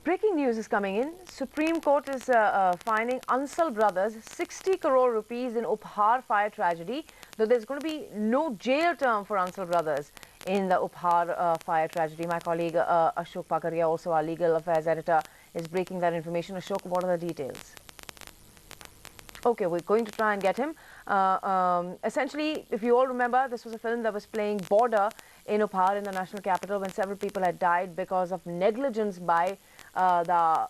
Breaking news is coming in. Supreme Court is fining Ansal brothers 60 crore rupees in Upahar fire tragedy, though there's going to be no jail term for Ansal brothers in the Upahar fire tragedy. My colleague Ashok Pakaria, also our legal affairs editor, is breaking that information. Ashok, what are the details? Okay, we're going to try and get him. Essentially, if you all remember, this was a film that was playing Border in Upahar in the national capital when several people had died because of negligence by the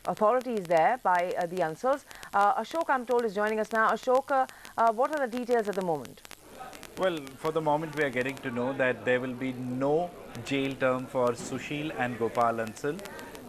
authorities there, by the Ansals. Ashok, I'm told, is joining us now. Ashok, what are the details at the moment? Well, for the moment we are getting to know that there will be no jail term for Sushil and Gopal Ansal.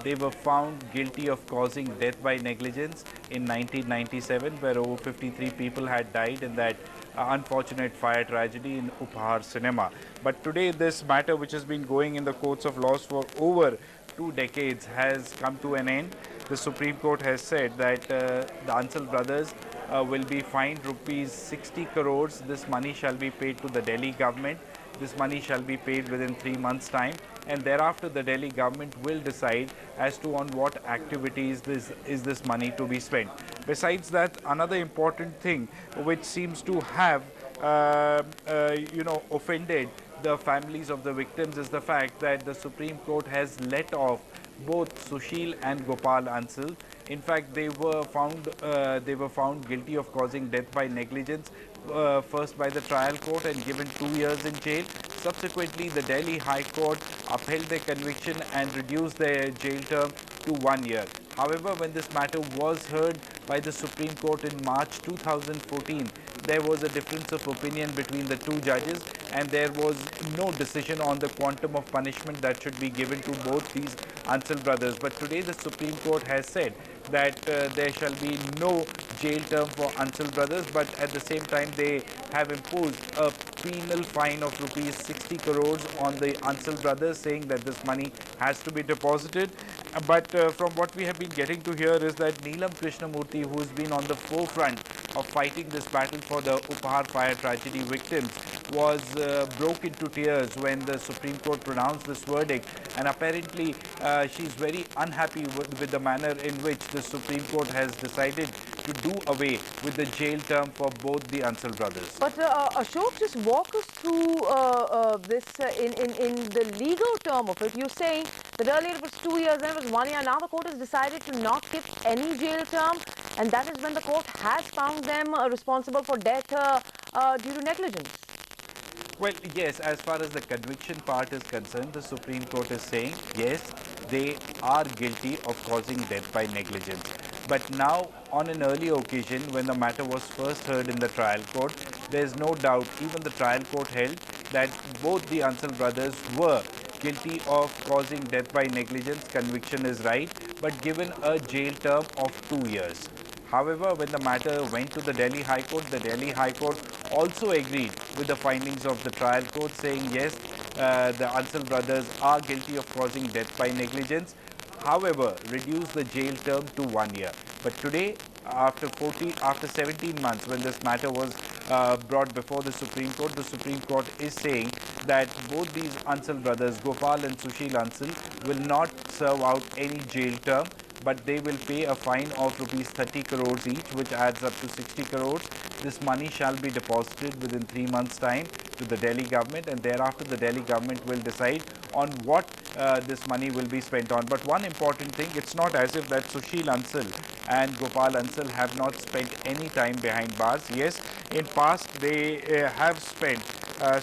They were found guilty of causing death by negligence in 1997, where over 53 people had died in that unfortunate fire tragedy in Upahar cinema. But today this matter, which has been going in the courts of laws for over 2 decades, has come to an end. The Supreme Court has said that the Ansal brothers will be fined rupees 60 crores. This money shall be paid to the Delhi government. This money shall be paid within 3 months' time, and thereafter the Delhi government will decide as to on what activities this money to be spent. Besides that, another important thing which seems to have offended the families of the victims is the fact that the Supreme Court has let off both Sushil and Gopal Ansal. In fact, they were found guilty of causing death by negligence, first by the trial court and given 2 years in jail. Subsequently, the Delhi High Court upheld their conviction and reduced their jail term to 1 year. However, when this matter was heard by the Supreme Court in March 2014, there was a difference of opinion between the two judges, and there was no decision on the quantum of punishment that should be given to both these Ansal brothers. But today the Supreme Court has said that there shall be no jail term for Ansal brothers, but at the same time they have imposed a penal fine of rupees 60 crores on the Ansal brothers, saying that this money has to be deposited. But from what we have been getting to hear is that Neelam Krishnamurthy, who has been on the forefront of fighting this battle for the Upahar fire tragedy victims, was broke into tears when the Supreme Court pronounced this verdict, and apparently she is very unhappy with the manner in which the Supreme Court has decided to do away with the jail term for both the Ansal brothers. But Ashok, just walk us through this in the legal term of it. You're saying that earlier it was 2 years, then it was 1 year. Now the court has decided to not give any jail term, and that is when the court has found them responsible for death due to negligence. Well, yes, as far as the conviction part is concerned, the Supreme Court is saying, yes, they are guilty of causing death by negligence. But now, on an earlier occasion, when the matter was first heard in the trial court, there is no doubt, even the trial court held that both the Ansal brothers were guilty of causing death by negligence. Conviction is right, but given a jail term of 2 years. However, when the matter went to the Delhi High Court also agreed with the findings of the trial court, saying yes, the Ansal brothers are guilty of causing death by negligence. However, reduced the jail term to 1 year. But today, after 17 months, when this matter was brought before the Supreme Court is saying that both these Ansal brothers, Gopal and Sushil Ansal, will not serve out any jail term, but they will pay a fine of rupees 30 crores each, which adds up to 60 crores. This money shall be deposited within 3 months' time to the Delhi government, and thereafter the Delhi government will decide on what this money will be spent on. But one important thing, it's not as if that Sushil Ansal and Gopal Ansal have not spent any time behind bars. Yes, in past they have spent,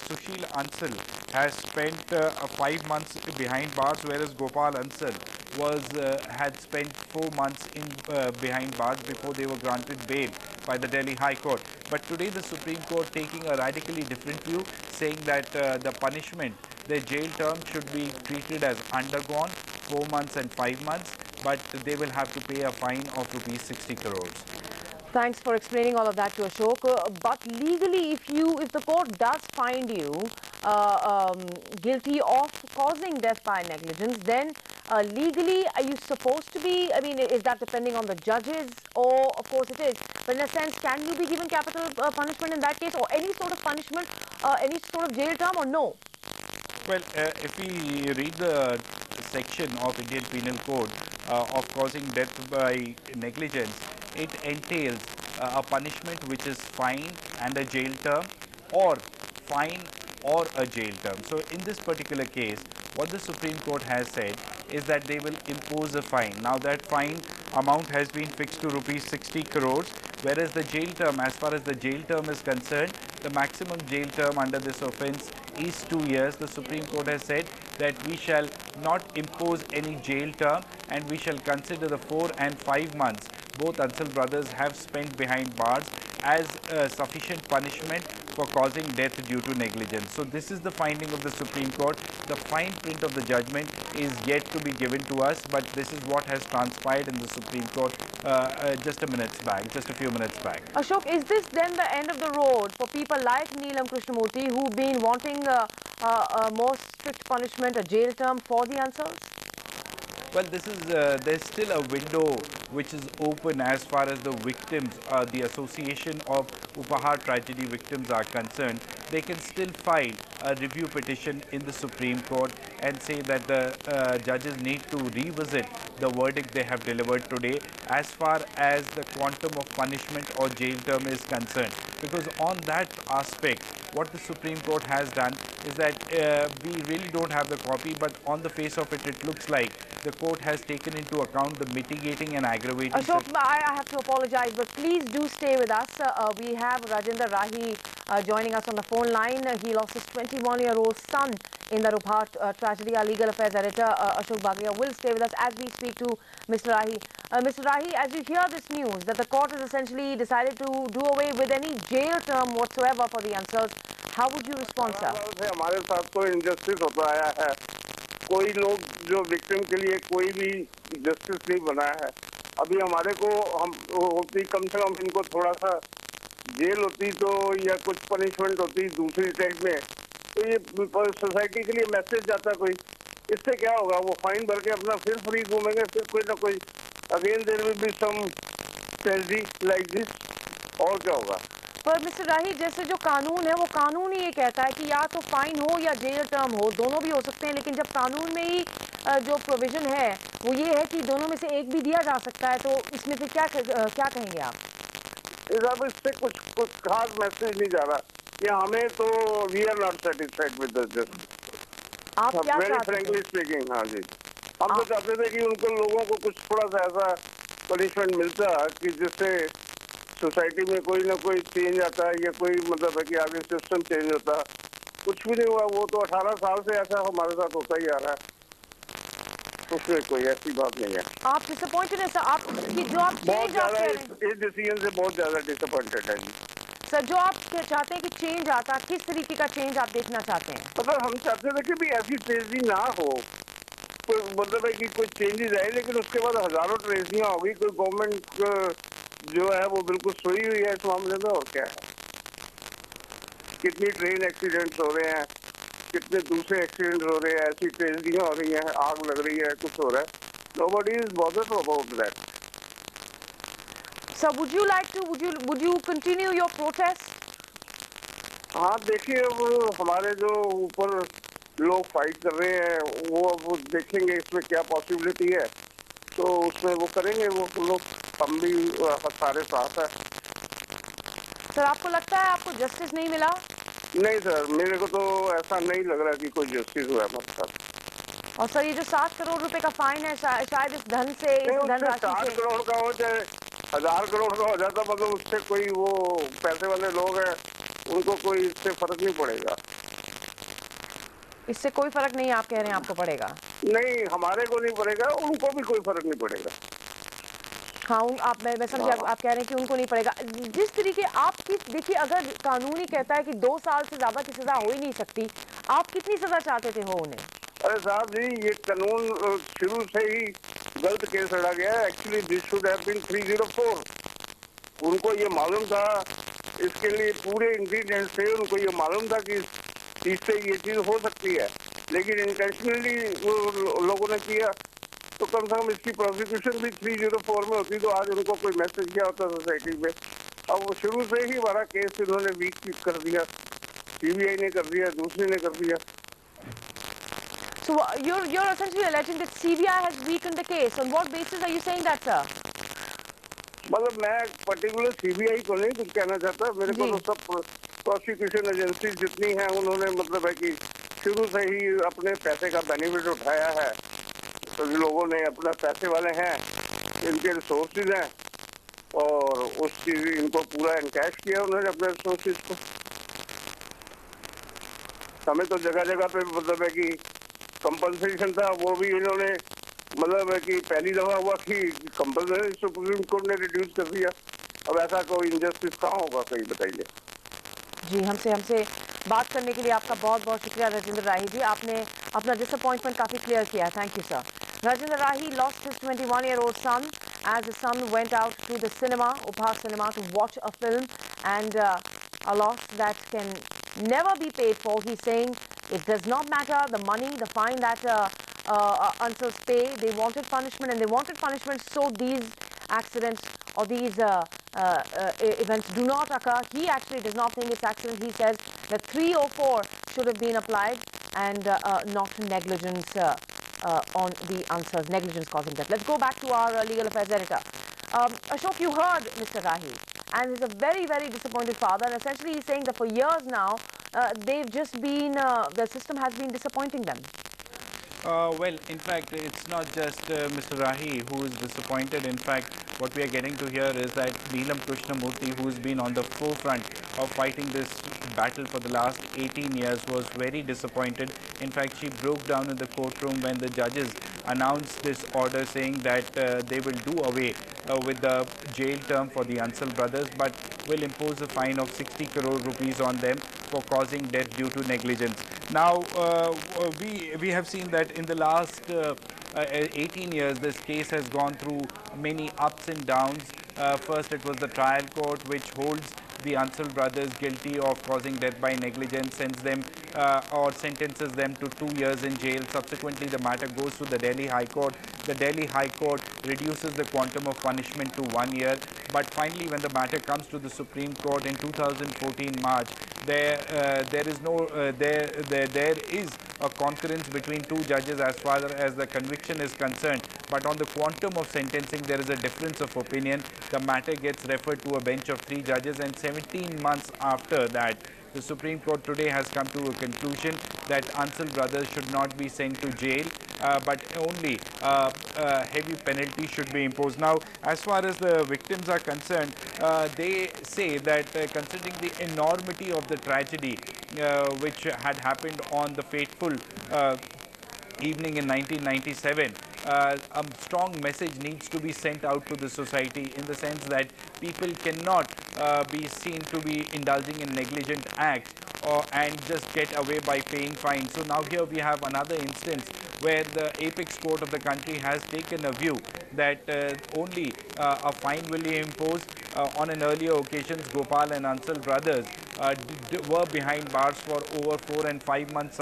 Sushil Ansal has spent 5 months behind bars, whereas Gopal Ansal had spent 4 months behind bars before they were granted bail by the Delhi High Court. But today the Supreme Court taking a radically different view, saying that the punishment, their jail term should be treated as undergone, 4 months and 5 months, but they will have to pay a fine of rupees 60 crores. Thanks for explaining all of that to Ashok. But legally, if the court does find you guilty of causing death by negligence, then legally, are you supposed to be, I mean, is that depending on the judges? Or, of course it is. But in a sense, can you be given capital punishment in that case, or any sort of punishment, any sort of jail term, or no? Well, if we read the section of Indian Penal Code of causing death by negligence, it entails a punishment which is fine and a jail term, or fine or a jail term. So in this particular case, what the Supreme Court has said is that they will impose a fine. Now that fine amount has been fixed to rupees 60 crores, whereas the jail term, as far as the jail term is concerned, the maximum jail term under this offence is 2 years. The Supreme Court has said that we shall not impose any jail term and we shall consider the 4 and 5 months both Ansal brothers have spent behind bars as sufficient punishment for causing death due to negligence. So this is the finding of the Supreme Court. The fine print of the judgment is yet to be given to us, but this is what has transpired in the Supreme Court just a few minutes back. Ashok, is this then the end of the road for people like Neelam Krishnamurthy who've been wanting a more strict punishment, a jail term for the Ansals? Well, this is there's still a window which is open as far as the victims, the association of Upahar tragedy victims are concerned. They can still file a review petition in the Supreme Court and say that the judges need to revisit the verdict they have delivered today as far as the quantum of punishment or jail term is concerned. Because on that aspect, what the Supreme Court has done is that we really don't have the copy, but on the face of it, it looks like the court has taken into account the mitigating and aggravating. Ashok, I have to apologize, but please do stay with us. We have Rajinder Rahi joining us on the phone line. He lost his 21-year-old son in the Upahar tragedy. Our legal affairs editor, Ashok Bhagia, will stay with us as we speak to Mr. Rahi. Mr. Rahi, as you hear this news that the court has essentially decided to do away with any jail term whatsoever for the Ansals, how would you respond, sir? हमारे साथ कोई injustice होता आया है, कोई लोग जो victim के लिए कोई भी justice नहीं बनाया है. अभी हमारे को हम होती कम से कम इनको थोड़ा सा जेल होती तो या कुछ punishment होती दूसरी टाइप में, तो ये सोसाइटी के लिए मैसेज जाता कोई. इससे क्या होगा, वो फाइन भर के अपना फिर फ्री घूमेंगे, फिर कोई ना कोई again there will be some tragedy like this, और क्या होगा. पर मिस्टर राही, जैसे जो कानून है वो कानून ही ये कहता है कि या तो फाइन हो या जेल टर्म हो, दोनों भी हो सकते हैं, लेकिन जब कानून में ही जो प्रोविजन है वो ये है कि दोनों में से एक भी दिया जा सकता है, तो इसमें फिर क्या कहेंगे आप? इससे कुछ खास मैसेज नहीं जा रहा कि हमें तो we are not satisfied with this. आप क्या वेरी फ्रैंकली स्पीकिंग, हाँ जी, हम तो चाहते थे कि उनको लोगों को कुछ थोड़ा सा ऐसा पनिशमेंट मिलता कि जिससे सोसाइटी में कोई ना कोई चेंज आता है, या कोई मतलब है कि आगे सिस्टम चेंज होता. कुछ भी नहीं हुआ. वो तो 18 साल से ऐसा हमारे साथ होता ही आ रहा है, उसमें कोई ऐसी बात नहीं है. आप डिसअपॉइंटेड हैं सर? आप जो आप बहुत ज्यादा इस डिसीजन से बहुत ज्यादा डिसअपॉइंटेड है सर. जो आप चाहते हैं कि चेंज आता, किस तरीके का चेंज आप देखना चाहते हैं? मतलब हम चाहते थे कि भी ऐसी ट्रेजडी ना हो, कोई मतलब है कि कोई चेंजेस आए, लेकिन उसके बाद हजारों ट्रेजडियाँ हो गई. कोई गवर्नमेंट जो है वो बिल्कुल सोई हुई है इस मामले में, और क्या है. कितनी ट्रेन एक्सीडेंट्स हो रहे हैं, कितने दूसरे एक्सीडेंट हो रहे हैं, ऐसी ट्रेजडियाँ हो रही हैं, आग लग रही है, कुछ हो रहा है. Nobody is bothered about that. So would you continue your protest? हाँ, देखिए वो हमारे जो ऊपर लोग फाइट कर रहे हैं वो देखेंगे इसमें क्या पॉसिबिलिटी है, तो उसमें वो करेंगे वो लोग. हम भी सारे साथ है. सर, आपको लगता है आपको जस्टिस नहीं मिला? नहीं सर, मेरे को तो ऐसा नहीं लग रहा कि कोई जस्टिस हुआ हमारे साथ. और सर, ये जो 7 करोड़ रुपए का फाइन है, शायद इस धन से, इस धनराशि से 7 करोड़ का हो चाहे 1000 करोड़ का हो जाता, मतलब उससे कोई वो पैसे वाले लोग हैं उनको कोई इससे फर्क नहीं पड़ेगा. इससे कोई फर्क नहीं, आप कह रहे हैं आपको पड़ेगा? नहीं, हमारे को नहीं पड़ेगा, उनको भी कोई फर्क नहीं पड़ेगा. हाँ, मैं समझी. आप कह रहे हैं कि उनको नहीं पड़ेगा. जिस तरीके आपकी, देखिए, अगर कानून ही कहता है कि 2 साल से ज्यादा की सजा हो ही नहीं सकती, आप कितनी सजा चाहते थे हो उन्हें? अरे साहब जी, ये कानून शुरू से ही गलत केस लड़ा गया है. Actually this should have been 304. उनको ये मालूम था, इसके लिए पूरे इंग्रेडिएंट्स थे, उनको ये मालूम था कि इससे ये चीज हो सकती है, लेकिन इंटेंशनली लोगों ने किया. तो कम से कम इसकी प्रोसिक्यूशन भी 304 में होती तो आज उनको कोई मैसेज किया होता सोसाइटी में. अब वो शुरू से ही बड़ा केस इन्होंने वीक कर दिया, सीबीआई ने कर दिया, दूसरे ने कर दिया. So you're essentially alleging that CBI has weakened the case. On what basis are you saying that, sir? मतलब मैं पर्टिकुलर सीबीआई को नहीं कुछ कहना चाहता, मेरे को तो सब प्रोसिक्यूशन एजेंसी जितनी हैं उन्होंने मतलब है कि शुरू से ही अपने पैसे का बेनिफिट उठाया है। तो जो लोगों ने अपना पैसे वाले हैं, इनके रिसोर्सेज हैं और उस चीज इनको पूरा एनकैश किया उन्होंने अपने रिसोर्सेज को। हमें तो जगह जगह पे मतलब है कि कंपनसेशन था, वो भी इन्होंने मतलब है कि पहली दफा हुआ कि कंपलसरी सुप्रीम कोर्ट ने रिड्यूस कर दिया। अब ऐसा कोई इनजस्टिस कहाँ होगा, कहीं बताइए। जी, हमसे बात करने के लिए आपका बहुत बहुत शुक्रिया राजेंद्र राही जी। आपने अपना डिसअपॉइंटमेंट काफ़ी क्लियर किया। Thank you sir. Rajendra Rahi lost his 21-year-old son as his son went out to the cinema, Upha Cinema, to watch a film, and a loss that can never be paid for. He's saying it does not matter the money, the fine that Ansals pay. They wanted punishment, and they wanted punishment so these accidents or these events do not occur. He actually does not think it's accident. He says that 3 or 4 should have been applied and not negligence on the Ansals, negligence causing death. Let's go back to our legal affairs editor. Ashok, you heard Mr. Rahi, and he's a very, very disappointed father, and essentially he's saying that for years now, they've just been, the system has been disappointing them. Well, in fact, it's not just Mr. Rahi who is disappointed. In fact, what we are getting to hear is that Neelam Krishnamurthy, who has been on the forefront of fighting this battle for the last 18 years, was very disappointed. In fact, she broke down in the courtroom when the judges announced this order saying that they will do away with the jail term for the Ansal brothers, but will impose a fine of 60 crore rupees on them for causing death due to negligence. Now, we have seen that in the last 18 years, this case has gone through many ups and downs. First, it was the trial court which holds the Ansal brothers guilty of causing death by negligence, sends them or sentences them to 2 years in jail. Subsequently, the matter goes to the Delhi High Court. The Delhi High Court reduces the quantum of punishment to 1 year. But finally, when the matter comes to the Supreme Court in 2014 March, there is a concurrence between 2 judges as far as the conviction is concerned. But on the quantum of sentencing, there is a difference of opinion. The matter gets referred to a bench of 3 judges, and 17 months after that, the Supreme Court today has come to a conclusion that Ansal brothers should not be sent to jail, but only heavy penalty should be imposed. Now, as far as the victims are concerned, they say that considering the enormity of the tragedy which had happened on the fateful evening in 1997, a strong message needs to be sent out to the society, in the sense that people cannot be seen to be indulging in negligent acts and just get away by paying fines. So now here we have another instance where the apex court of the country has taken a view that only a fine will be imposed. On an earlier occasion, Gopal and Ansal brothers were behind bars for over 4 and 5 months,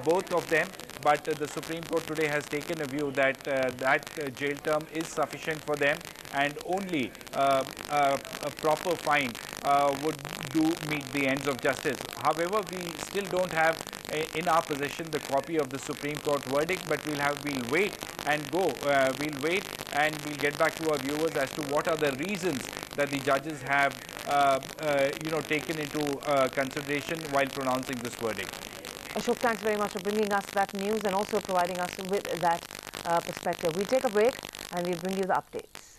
both of them. But the Supreme Court today has taken a view that that jail term is sufficient for them, and only a proper fine would meet the ends of justice. However, we still don't have in our possession the copy of the Supreme Court verdict, but we'll wait and go. We'll wait and we'll get back to our viewers as to what are the reasons that the judges have taken into consideration while pronouncing this verdict. Ashok, thanks very much for bringing us that news and also providing us with that perspective. We'll take a break and we'll bring you the updates.